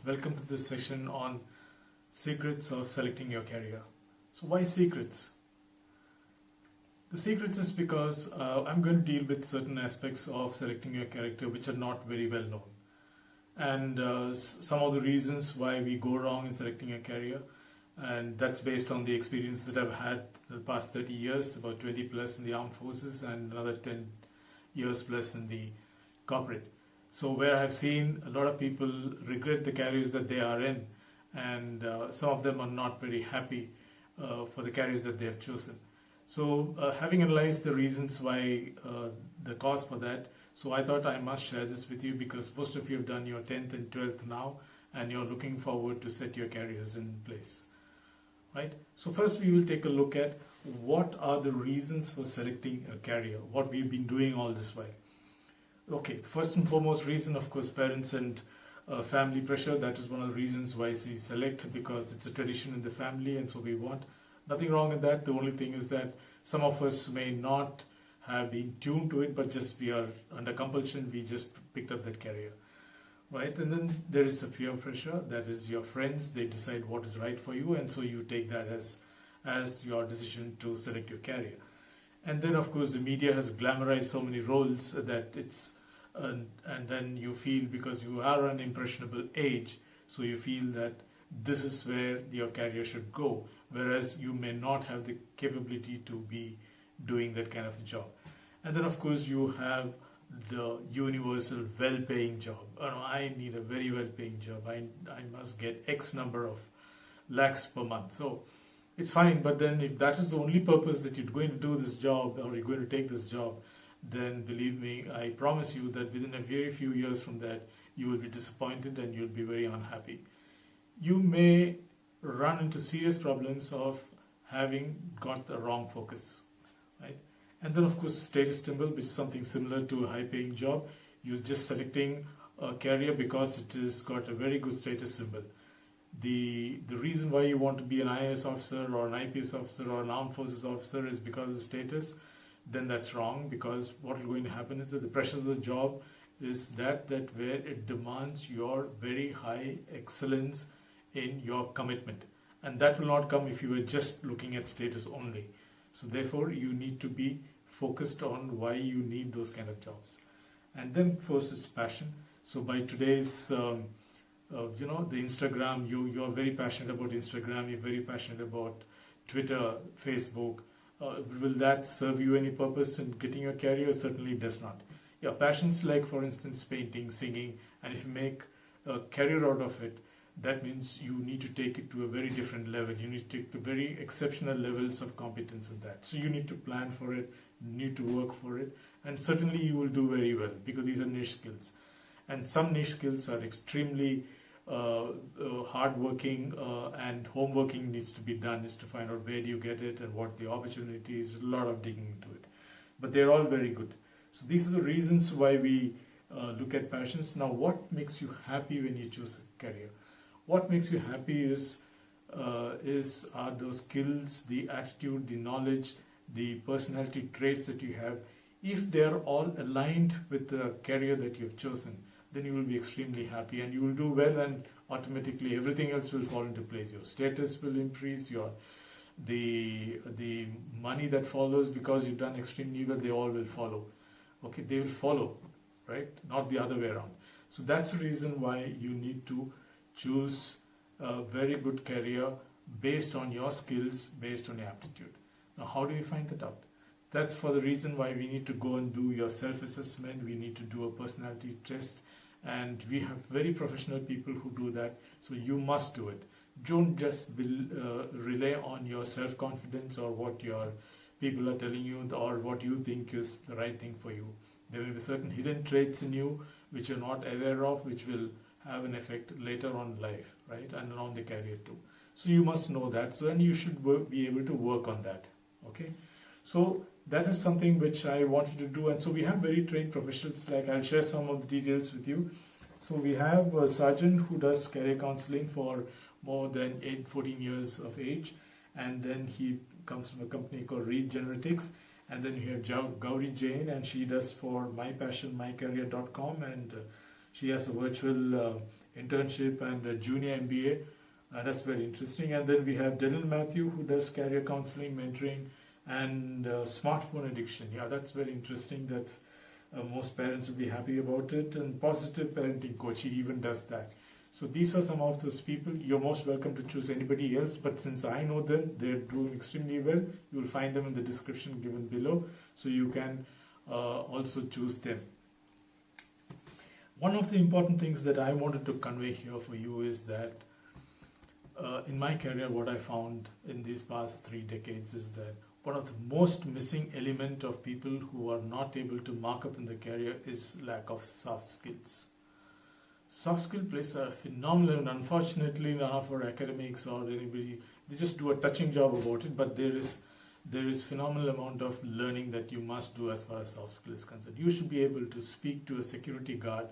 Welcome to this session on secrets of selecting your career. So why secrets? The secrets is because I'm going to deal with certain aspects of selecting your character which are not very well known. And some of the reasons why we go wrong in selecting a career, and that's based on the experiences that I've had the past 30 years, about 20 plus in the armed forces and another 10 years plus in the corporate. So where I've seen a lot of people regret the careers that they are in, and some of them are not very happy for the careers that they have chosen. So having analyzed the reasons why, the cause for that, so I thought I must share this with you because most of you have done your 10th and 12th now, and you're looking forward to set your careers in place. Right? So first we will take a look at what are the reasons for selecting a career, what we've been doing all this while. Okay, the first and foremost reason, of course, parents and family pressure. That is one of the reasons why we select, because it's a tradition in the family and so we want. Nothing wrong in that. The only thing is that some of us may not have been tuned to it, but just we are under compulsion, we just picked up that career. Right? And then there is a peer pressure. That is your friends, they decide what is right for you, and so you take that as your decision to select your career. And then of course the media has glamorized so many roles that it's and then you feel, because you are an impressionable age, so you feel that this is where your career should go, whereas you may not have the capability to be doing that kind of a job. And then of course you have the universal well-paying job. I need a very well-paying job. I must get X number of lakhs per month. So it's fine, but then if that is the only purpose that you're going to do this job, or you're going to take this job, then believe me, I promise you that within a very few years from that, you will be disappointed and you'll be very unhappy. You may run into serious problems of having got the wrong focus, right? And then of course status symbol, which is something similar to a high-paying job. You're just selecting a career because it has got a very good status symbol. The reason why you want to be an IAS officer or an IPS officer or an armed forces officer is because of the status. Then that's wrong, because what is going to happen is that the pressure of the job is that where it demands your very high excellence in your commitment, and that will not come if you are just looking at status only. So therefore you need to be focused on why you need those kind of jobs. And then first is passion. So by today's the Instagram, you're very passionate about Instagram, you're very passionate about Twitter, Facebook. Will that serve you any purpose in getting your career? Certainly it does not. Your passions, like for instance painting, singing, and if you make a career out of it, that means you need to take it to a very different level. You need to take to very exceptional levels of competence in that. So you need to plan for it, you need to work for it, and certainly you will do very well, because these are niche skills. And some niche skills are extremely hardworking, and homeworking needs to be done, is to find out where do you get it and what the opportunity is, a lot of digging into it. But they're all very good. So these are the reasons why we look at passions. Now what makes you happy when you choose a career? What makes you happy are those skills, the attitude, the knowledge, the personality traits that you have. If they're all aligned with the career that you've chosen, then you will be extremely happy and you will do well, and automatically everything else will fall into place. Your status will increase, the money that follows because you've done extremely well, they all will follow. Okay, they will follow, right? Not the other way around. So that's the reason why you need to choose a very good career based on your skills, based on your aptitude. Now, how do you find that out? That's for the reason why we need to go and do your self-assessment. We need to do a personality test, and we have very professional people who do that. So you must do it. Don't just rely on your self-confidence or what your people are telling you or what you think is the right thing for you. There will be certain hidden traits in you which you're not aware of, which will have an effect later on in life, right? And on the career too. So you must know that. So then you should be able to work on that. Okay. So that is something which I wanted to do. And so we have very trained professionals. Like, I'll share some of the details with you. So we have a sergeant who does career counseling for more than 14 years of age. And then he comes from a company called Reed Genetics. And then you have Gauri Jain, and she does for mypassionmycareer.com, and she has a virtual internship and a junior MBA. That's very interesting. And then we have Dylan Matthew, who does career counseling, mentoring, and smartphone addiction. Yeah, that's very interesting. That's most parents will be happy about it. And positive parenting coach, he even does that. So these are some of those people. You're most welcome to choose anybody else, but since I know them, they're doing extremely well. You will find them in the description given below, so you can also choose them. One of the important things that I wanted to convey here for you is that in my career, what I found in these past 3 decades is that one of the most missing element of people who are not able to mark up in the career is lack of soft skills. Soft skill plays a phenomenal, and unfortunately none of our academics or anybody, they just do a touching job about it, but there is phenomenal amount of learning that you must do as far as soft skill is concerned. You should be able to speak to a security guard,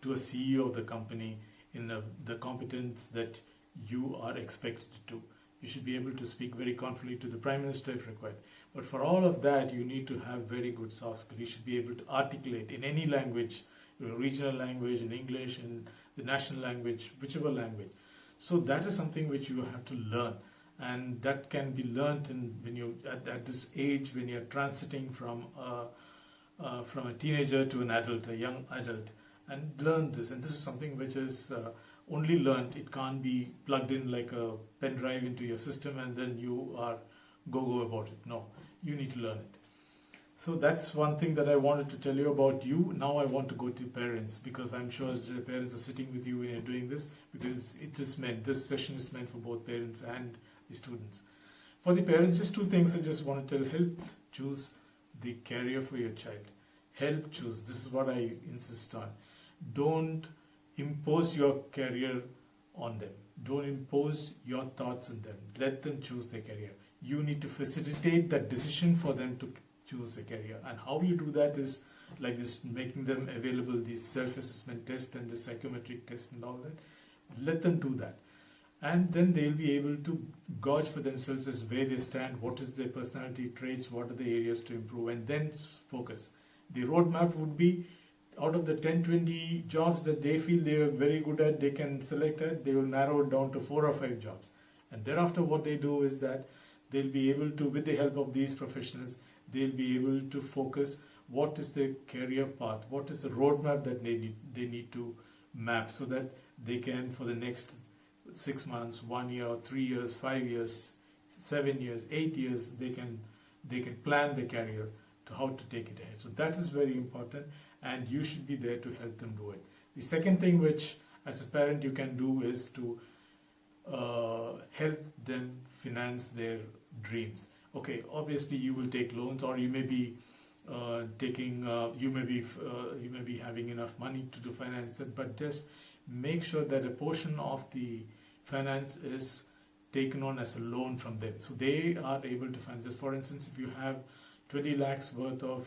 to a CEO of the company in the competence that you are expected to. You should be able to speak very confidently to the Prime Minister if required. But for all of that, you need to have very good soft skills. You should be able to articulate in any language, your regional language, in English, in the national language, whichever language. So that is something which you have to learn, and that can be learned when you at this age, when you're transiting from a teenager to an adult, a young adult, and learn this. And this is something which is only learned. It can't be plugged in like a pen drive into your system and then you are go about it. No, you need to learn it. So that's one thing that I wanted to tell you about you. Now I want to go to parents, because I'm sure the parents are sitting with you when you're doing this, because this session is meant for both parents and the students. For the parents, just 2 things I just want to tell. Help choose the career for your child. Help choose. This is what I insist on. Don't impose your career on them. Don't impose your thoughts on them. Let them choose their career. You need to facilitate that decision for them to choose a career. And how you do that is like this, making them available these self-assessment tests and the psychometric test and all that. Let them do that. And then they'll be able to gauge for themselves as where they stand, what is their personality traits, what are the areas to improve, and then focus. The roadmap would be, out of the 10-20 jobs that they feel they are very good at, they can select it, they will narrow it down to 4 or 5 jobs. And thereafter what they do is that they'll be able to, with the help of these professionals, they'll be able to focus what is their career path, what is the roadmap that they need to map, so that they can, for the next 6 months, 1 year, 3 years, 5 years, 7 years, 8 years, they can plan their career to how to take it ahead. So that is very important, and you should be there to help them do it. The second thing which as a parent you can do is to help them finance their dreams. Okay, obviously you will take loans, or you may be you may be having enough money to finance it, but just make sure that a portion of the finance is taken on as a loan from them, so they are able to finance it. For instance, if you have 20 lakhs worth of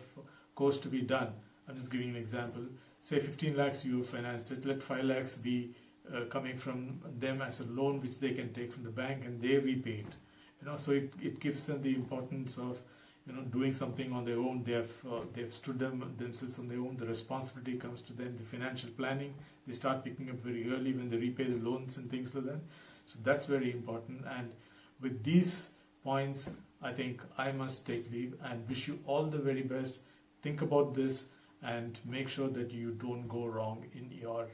course to be done, I'm just giving an example, say 15 lakhs you financed it, let 5 lakhs be coming from them as a loan which they can take from the bank, and they repay it. So it gives them the importance of doing something on their own. They've stood themselves on their own. The responsibility comes to them. The financial planning, they start picking up very early when they repay the loans and things like that. So that's very important. And with these points, I think I must take leave and wish you all the very best. Think about this and make sure that you don't go wrong in your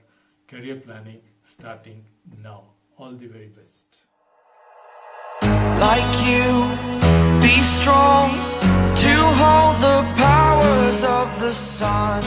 career planning starting now. All the very best. Like you, be strong to hold the powers of the sun.